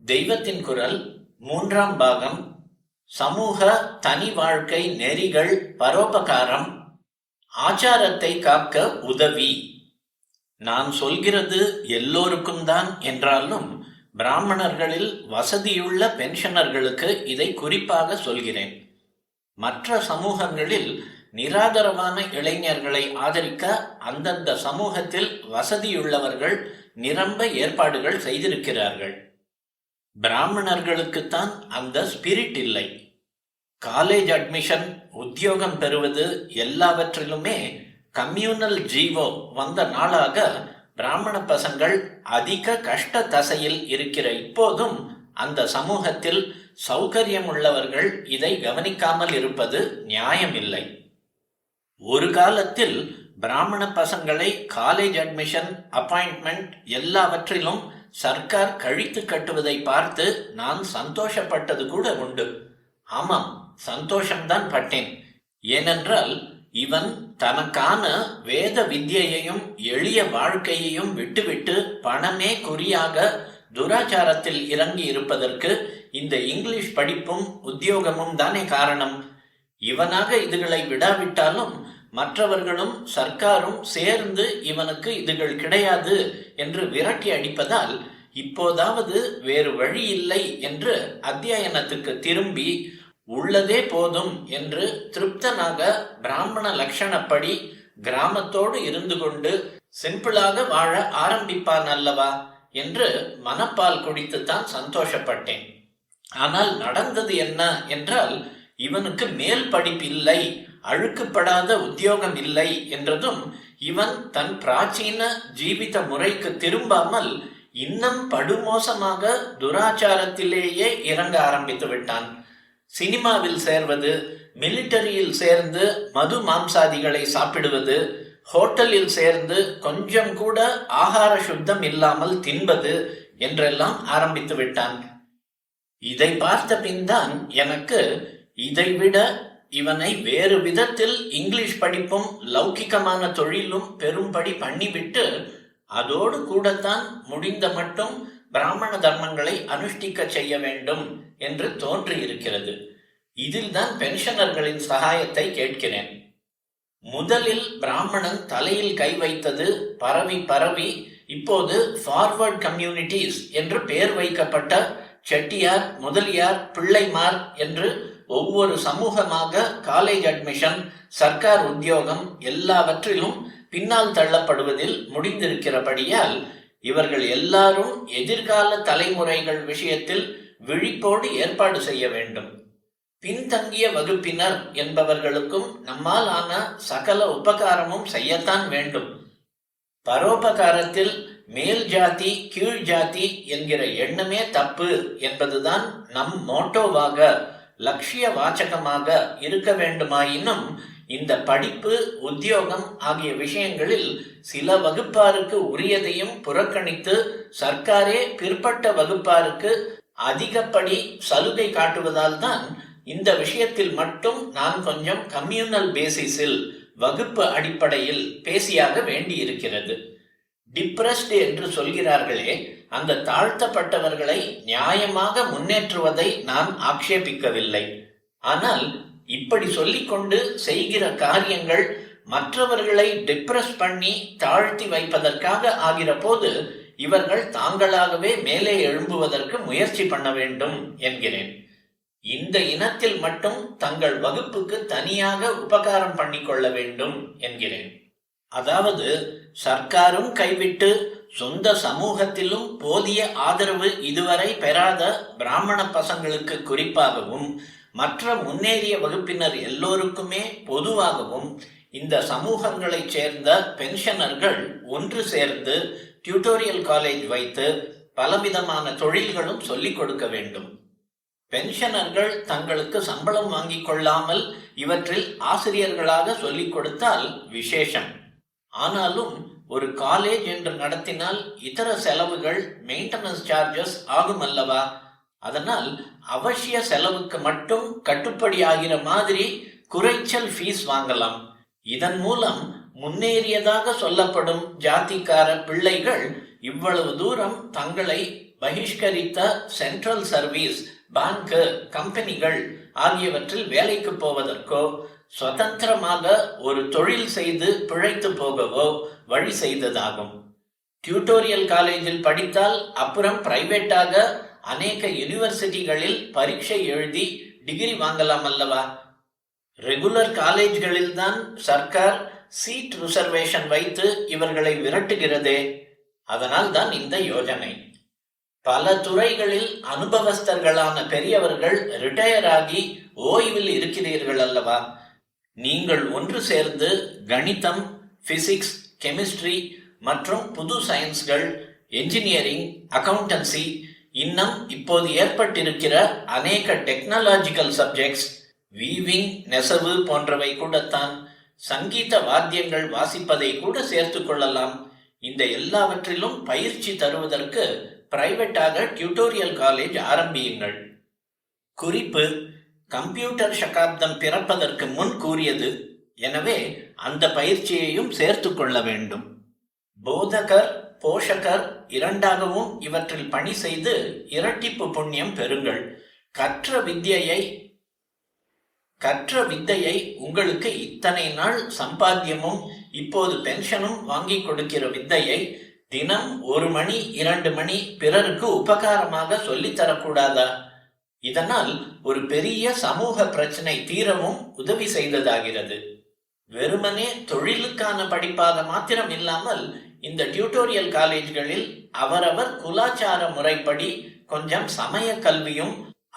தெய்வத்தின் குரல் 3ஆம் பாகம். சமூக தனி வாழ்க்கை நெறிகள், பரோபகாரம், ஆச்சாரத்தை காக்க உதவி. நான் சொல்கிறது எல்லோருக்கும் தான் என்றாலும் பிராமணர்களில் வசதியுள்ள பென்ஷனர்களுக்கு இதை குறிப்பாக சொல்கிறேன். மற்ற சமூகங்களில் நிராதரவான இளைஞர்களை ஆதரிக்க அந்தந்த சமூகத்தில் வசதியுள்ளவர்கள் நிரம்ப ஏற்பாடுகள் செய்திருக்கிறார்கள். பிராமணர்களுக்குத்தான் அந்த ஸ்பிரிட் இல்லை. காலேஜ் அட்மிஷன், உத்தியோகம் பெறுவது எல்லாவற்றிலுமே கம்யூனல் ஜீவோ வந்த நாளாக பிராமண பசங்கள் அதிக கஷ்ட தசையில் இருக்கிற இப்போதும் அந்த சமூகத்தில் சௌகரியம் உள்ளவர்கள் இதை கவனிக்காமல் இருப்பது நியாயமில்லை. ஒரு காலத்தில் பிராமண பசங்களை காலேஜ் அட்மிஷன், அப்பாயின்மெண்ட் எல்லாவற்றிலும் சர்க்கார் கழித்து கட்டுவதை பார்த்து நான் சந்தோஷப்பட்டது கூட உண்டு. ஆமாம், சந்தோஷம்தான் பட்டேன். ஏனென்றால் இவன் தனக்கான வேத வித்யையையும் எளிய வாழ்க்கையையும் விட்டுவிட்டு பணமே குறியாக துராச்சாரத்தில் இறங்கி இருப்பதற்கு இந்த இங்கிலீஷ் படிப்பும் உத்தியோகமும் தானே காரணம். இவனாக இதுகளை விடாவிட்டாலும் மற்றவர்களும் சர்க்காரும் சேர்ந்து இவனுக்கு இதுகள் கிடையாது என்று விரட்டி அடிப்பதால் இப்போதாவது வேறு வழி இல்லை என்று அத்தியாயனத்துக்கு திரும்பி உள்ளதே போதும் என்று திருப்தனாக பிராமண லட்சணப்படி கிராமத்தோடு இருந்து கொண்டு சிம்பிளாக வாழ ஆரம்பிப்பான் அல்லவா என்று மனப்பால் குடித்துத்தான் சந்தோஷப்பட்டேன். ஆனால் நடந்தது என்ன என்றால், இவனுக்கு மேல் படிப்பில்லை, அழுக்குப்படாத உத்தியோகம் இல்லை என்றதும் இவன் தன் பிராச்சீன ஜீவித முறைக்கு திரும்பாமல் இன்னும் படுமோசமாக துராச்சாரத்திலேயே இறங்க ஆரம்பித்து விட்டான். சினிமாவில் சேர்வது, மிலிட்டரியில் சேர்ந்து மது மாம்சாதிகளை சாப்பிடுவது, ஹோட்டலில் சேர்ந்து கொஞ்சம் கூட ஆகார சுத்தம் இல்லாமல் தின்பது என்றெல்லாம் ஆரம்பித்து விட்டான். இதை பார்த்த பின் தான் எனக்கு இதைவிட இவனை வேறு விதத்தில் இங்கிலீஷ் படிப்பும் லௌகிகமான தொழிலும் பெரும்படி பண்ணிவிட்டு அதோடு கூடத்தான் முடிந்த மட்டும் பிராமண தர்மங்களை அனுஷ்டிக்க செய்ய வேண்டும் என்று தோன்றியிருக்கிறது. இதில் தான் பென்ஷனர்களின் சகாயத்தை கேட்கிறேன். முதலில் பிராமணன் தலையில் கை வைத்தது பரவி பரவி இப்போது ஃபார்வர்ட் கம்யூனிட்டிஸ் என்று பெயர் வைக்கப்பட்ட செட்டியார், முதலியார், பிள்ளைமார் என்று ஒவ்வொரு சமூகமாக காலேஜ் அட்மிஷன், சர்க்கார் உத்தியோகம் எல்லாவற்றிலும் பின்னால் தள்ளப்படுவதில் முடிந்திருக்கிறபடியால் இவர்கள் எல்லாரும் எதிர்கால தலைமுறைகள் விஷயத்தில் விழிப்போடு ஏற்பாடு செய்ய வேண்டும். பின்தங்கிய வகுப்பினர் என்பவர்களுக்கும் நம்மால் ஆன சகல உபகாரமும் செய்யத்தான் வேண்டும். பரோபகாரத்தில் மேல் ஜாதி கீழ் ஜாதி என்கிற எண்ணமே தப்பு என்பதுதான் நம் மோட்டோவாக, லட்சிய வாச்சகமாக இருக்க வேண்டுமாயினும் இந்த படிப்பு, உத்தியோகம் ஆகிய விஷயங்களில் சில வகுப்பாருக்கு உரியதையும் புறக்கணித்து சர்க்காரே பிற்பட்ட வகுப்பாருக்கு அதிகப்படி சலுகை காட்டுவதால் தான் இந்த விஷயத்தில் மட்டும் நான் கொஞ்சம் கம்யூனல் பேசிஸில், வகுப்பு அடிப்படையில் பேசியாக வேண்டி இருக்கிறது. டிப்ரெஸ்டு என்று சொல்கிறார்களே, அந்த தாழ்த்தப்பட்டவர்களை நியாயமாக முன்னேற்றுவதை நான் ஆக்ஷேபிக்கவில்லை. ஆனால் இப்படி சொல்லிக்கொண்டு செய்கிற காரியங்கள் மற்றவர்களை டிப்ரெஸ் பண்ணி தாழ்த்தி வைப்பதற்காக ஆகிற போது இவர்கள் தாங்களாகவே மேலே எழும்புவதற்கு முயற்சி பண்ண வேண்டும் என்கிறேன். இந்த இனத்தில் மட்டும் தங்கள் வகுப்புக்கு தனியாக உபகாரம் பண்ணிக்கொள்ள வேண்டும் என்கிறேன். அதாவது சர்க்காரும் கைவிட்டு சொந்த சமூகத்திலும் போதிய ஆதரவு இதுவரை பெறாத பிராமண பசங்களுக்கு குறிப்பாகவும் மற்ற முன்னேறிய வகுப்பினர் எல்லோருக்குமே பொதுவாகவும் இந்த சமூகங்களைச் சேர்ந்த பென்ஷனர்கள் ஒன்று சேர்ந்து டியூட்டோரியல் காலேஜ் வைத்து பலவிதமான தொழில்களும் சொல்லிக் கொடுக்க வேண்டும். பென்ஷனர்கள் தங்களுக்கு சம்பளம் வாங்கிக் கொள்ளாமல் இவற்றில் ஆசிரியர்களாக சொல்லிக் கொடுத்தால் விசேஷம். ஆனாலும் ஒரு காலேஜ் என்று நடத்தினால் இதர செலவுகள், மெயின்டெனன்ஸ் சார்ஜஸ் ஆகும் அல்லவா? அதனால் அவசிய செலவுக்கு மட்டும் கட்டுப்படி ஆகிற மாதிரி குறைச்சல் ஃபீஸ் வாங்கலாம். இதன் மூலம் முன்னேறியதாக சொல்லப்படும் ஜாதிக்கார பிள்ளைகள் இவ்வளவு தூரம் தங்களை பகிஷ்கரித்த சென்ட்ரல் சர்வீஸ், பேங்கு, கம்பெனிகள் ஆகியவற்றில் வேலைக்கு போவதற்கோ சுதந்திரமாக ஒரு தொழில் செய்து பிழைத்து போகவோ வழி செய்ததாகும். டியூட்டோரியல் காலேஜில் படித்தால் அப்புறம் பிரைவேட்டாக அநேக யூனிவர்சிட்டிகளில் பரீட்சை எழுதி டிகிரி வாங்கலாம் அல்லவா? ரெகுலர் காலேஜ்களில் தான் சர்க்கார் சீட் ரிசர்வேஷன் வைத்து இவர்களை விரட்டுகிறதே. அதனால் தான் இந்த யோஜனை. பல துறைகளில் அனுபவஸ்தர்களான பெரியவர்கள் ரிட்டையர் ஆகி ஓய்வில் இருக்கிறீர்கள் அல்லவா? நீங்கள் ஒன்று சேர்ந்து கணிதம், பிசிக்ஸ், கெமிஸ்ட்ரி மற்றும் புது சயின்ஸ்கள், என்ஜினியரிங், அக்கவுண்டன்சி, இன்னும் இப்போது ஏற்பட்டிருக்கிற அநேக டெக்னாலஜிக்கல் சப்ஜெக்ட்ஸ், வீவிங், நெசவு போன்றவை கூடத்தான், சங்கீத வாத்தியங்கள் வாசிப்பதை கூட சேர்த்து கொள்ளலாம். இந்த எல்லாவற்றிலும் பயிற்சி தருவதற்கு பிரைவேட்டாக டியூட்டோரியல் காலேஜ் ஆரம்பியுங்கள். குறிப்பு: கம்ப்யூட்டர் சகாப்தம் பிறப்பதற்கு முன் கூறியது. எனவே அந்த பயிற்சியையும் சேர்த்து கொள்ள வேண்டும். போதகர், போஷகர் இரண்டாகவும் இவற்றில் பணி செய்து இரட்டிப்பு புண்ணியம் பெறுங்கள். கற்ற வித்தையை உங்களுக்கு இத்தனை நாள் சம்பாத்தியமும் இப்போது பென்ஷனும் வாங்கி கொடுக்கிற வித்தையை தினம் 1 மணி 2 மணி பிறருக்கு உபகாரமாக சொல்லித்தரக்கூடாதா? இதனால் ஒரு பெரிய சமூக பிரச்சனை தீரவும் உதவி செய்ததாகிறது. வெறுமனே தொழிலுக்கான படிப்பாக மாத்திரம் இல்லாமல் இந்த டியூட்டோரியல் காலேஜ்களில் அவரவர் குலாச்சார முறைப்படி கொஞ்சம் சமய கல்வியும்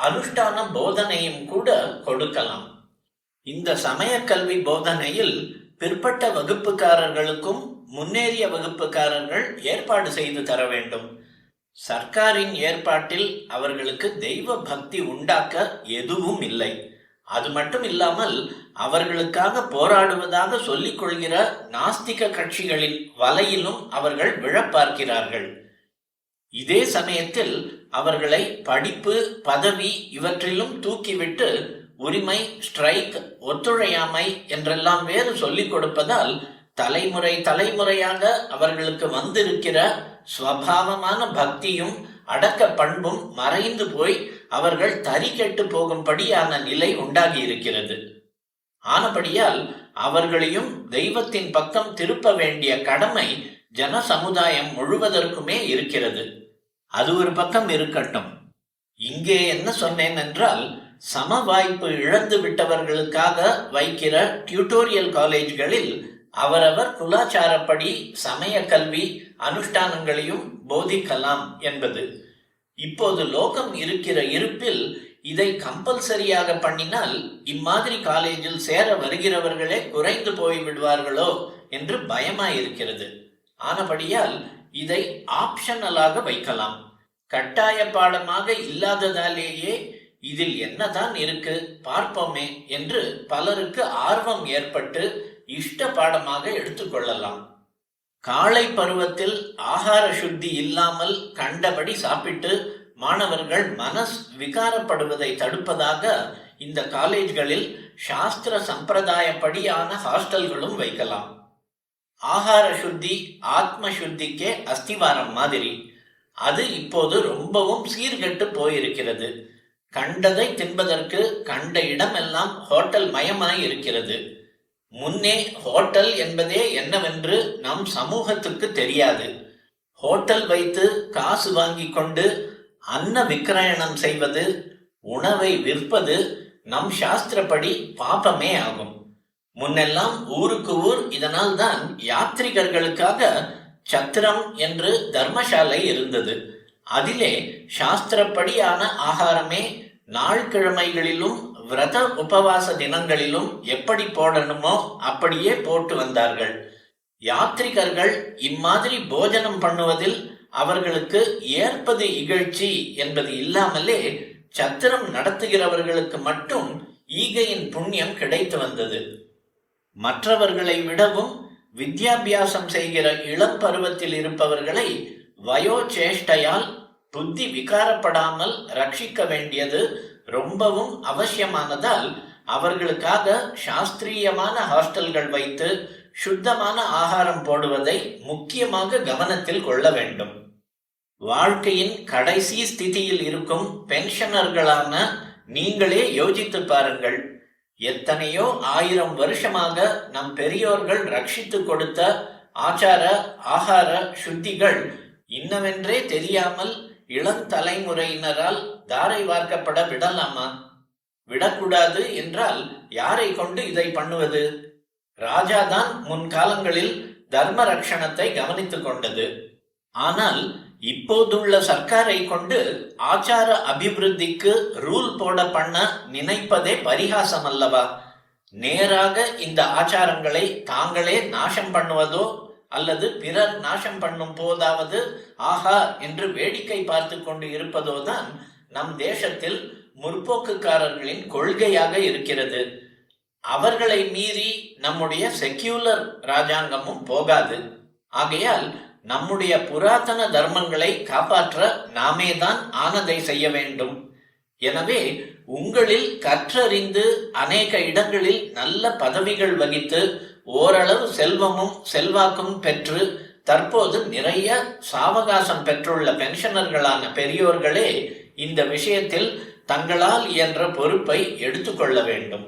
அனுஷ்டான போதனையும் கூட கொடுக்கலாம். இந்த சமய கல்வி போதனையில் பிற்பட்ட வகுப்புக்காரர்களுக்கும் முன்னேறிய வகுப்புக்காரர்கள் ஏற்பாடு செய்து தர வேண்டும். சர்க்காரின் ஏற்பாட்டில் அவர்களுக்கு தெய்வ பக்தி உண்டாக்க எதுவும் இல்லை. அது மட்டும் இல்லாமல் அவர்களுக்காக போராடுவதாக சொல்லிக் கொள்கிற நாஸ்திக கட்சிகளின் வலையிலும் அவர்கள் விழப்பார்க்கிறார்கள். இதே சமயத்தில் அவர்களை படிப்பு, பதவி இவற்றிலும் தூக்கிவிட்டு உரிமை, ஸ்ட்ரைக், ஒத்துழையாமை என்றெல்லாம் வேறு சொல்லிக் கொடுப்பதால் தலைமுறையாக அவர்களுக்கு வந்திருக்கிற ஸ்வபாவமான பக்தியும் அடக்க பண்பும் மறைந்து போய் அவர்கள் தறி கெட்டு போகும்படியான நிலை உண்டாகி இருக்கிறது. ஆனபடியால் அவர்களையும் தெய்வத்தின் பக்கம் திருப்ப வேண்டிய கடமை ஜன சமுதாயம் முழுவதற்குமே இருக்கிறது. அது ஒரு பக்கம் இருக்கட்டும். இங்கே என்ன சொன்னேன் என்றால், சம வாய்ப்பு இழந்து விட்டவர்களுக்காக வைக்கிற டியூட்டோரியல் காலேஜ்களில் அவரவர் குலாச்சாரப்படி சமய கல்வி அனுஷ்டானங்களையும் போதிக்கலாம் என்பது. இப்போது லோகம் இருக்கிற இருப்பில் இதை கம்பல்சரியாக பண்ணினால் இம்மாதிரி காலேஜில் சேர வருகிறவர்களே குறைந்து போய்விடுவார்களோ என்று பயமாயிருக்கிறது. ஆனபடியால் இதை ஆப்ஷனலாக வைக்கலாம். கட்டாய பாடமாக இல்லாததாலேயே இதில் என்னதான் இருக்கு பார்ப்போமே என்று பலருக்கு ஆர்வம் ஏற்பட்டு இஷ்ட பாடமாக எடுத்துக்கொள்ளலாம். காலை பருவத்தில் ஆகார சுத்தி இல்லாமல் கண்டபடி சாப்பிட்டு மாணவர்கள் மனஸ் விகாரப்படுவதை தடுப்பதாக இந்த காலேஜ்களில் சாஸ்திர சம்பிரதாயப்படியான ஹாஸ்டல்களும் வைக்கலாம். ஆகார சுத்தி ஆத்ம சுத்திக்கே அஸ்திவாரம் மாதிரி. அது இப்போது ரொம்பவும் சீர்கெட்டு போயிருக்கிறது. கண்டதை தின்பதற்கு கண்ட இடமெல்லாம் ஹோட்டல் மயமாய் இருக்கிறது. முன்னே ஹோட்டல் என்பதே என்னவென்று நம் சமூகத்துக்கு தெரியாது. ஹோட்டல் வைத்து காசு வாங்கி கொண்டு அன்ன விக்கிரயணம் செய்வது, உணவை விற்பது நம் சாஸ்திரப்படி பாபமே ஆகும். முன்னெல்லாம் ஊருக்கு ஊர் இதனால் தான் யாத்ரிகர்களுக்காக சத்திரம் என்று தர்மசாலை இருந்தது. அதிலே சாஸ்திரப்படியான ஆகாரமே நாள்கிழமைகளிலும் விரத உபவாச தினங்களிலும் எப்படி போடணுமோ அப்படியே போட்டு வந்தார்கள். யாத்ரிகர்கள் இம்மாதிரி போஜனம் பண்ணுவதில் அவர்களுக்கு ஏற்பது இகழ்ச்சி என்பது இல்லாமலே சத்திரம் நடத்துகிறவர்களுக்கு மட்டும் ஈகையின் புண்ணியம் கிடைத்து வந்தது. மற்றவர்களை விடவும் வித்யாபியாசம் செய்கிற இளம் பருவத்தில் இருப்பவர்களை வயோசேஷ்டையால் புத்தி விகாரப்படாமல் ரட்சிக்க வேண்டியது ரொம்பவும் அவசியமானதால் அவர்களுக்காக சாஸ்திரியமான ஹாஸ்டல்கள் வைத்து சுத்தமான ஆகாரம் போடுவதை முக்கியமாக கவனத்தில் கொள்ள வேண்டும். வாழ்க்கையின் கடைசி ஸ்திதியில் இருக்கும் பென்ஷனர்களான நீங்களே யோசித்து பாருங்கள். எத்தனையோ 1000 வருஷமாக நம் பெரியோர்கள் ரட்சித்து கொடுத்த ஆச்சார ஆகார சுத்திகள் இன்னவென்றே தெரியாமல் இளந்தலைமுறையினரால் தாரை வார்க்கப்பட விடலாமா? விடக்கூடாது என்றால் யாரை கொண்டு இதை பண்ணுவது? ராஜாதான் முன்காலங்களில் தர்ம ரட்சணத்தை கவனித்துக் கொண்டது. ஆனால் இப்போதுள்ள சர்க்காரை கொண்டு ஆச்சார அபிவிருத்திக்கு ரூல் போட பண்ண நினைப்பதே பரிகாசம் அல்லவா? நேராக இந்த ஆச்சாரங்களை தாங்களே நாசம் பண்ணுவதோ அல்லது பிறர் நாசம் பண்ணும் போதாவது ஆஹா என்று வேடிக்கை பார்த்து கொண்டு இருப்பதோதான் நம் தேசத்தில் முற்போக்குக்காரர்களின் கொள்கையாக இருக்கிறது. அவர்களை மீறி நம்முடைய செக்யூலர் ராஜாங்கமும் போகாது. ஆகையால் நம்முடைய புராதன தர்மங்களை காப்பாற்ற நாமேதான் ஆனதை செய்ய வேண்டும். எனவே உங்களில் கற்றறிந்து அநேக இடங்களில் நல்ல பதவிகள் வகித்து ஓரளவு செல்வமும் செல்வாக்கும் பெற்று தற்போது நிறைய சாவகாசம் பெற்றுள்ள பென்ஷனர்களான பெரியோர்களே இந்த விஷயத்தில் தங்களால் இயன்ற பொறுப்பை எடுத்துக்கொள்ள வேண்டும்.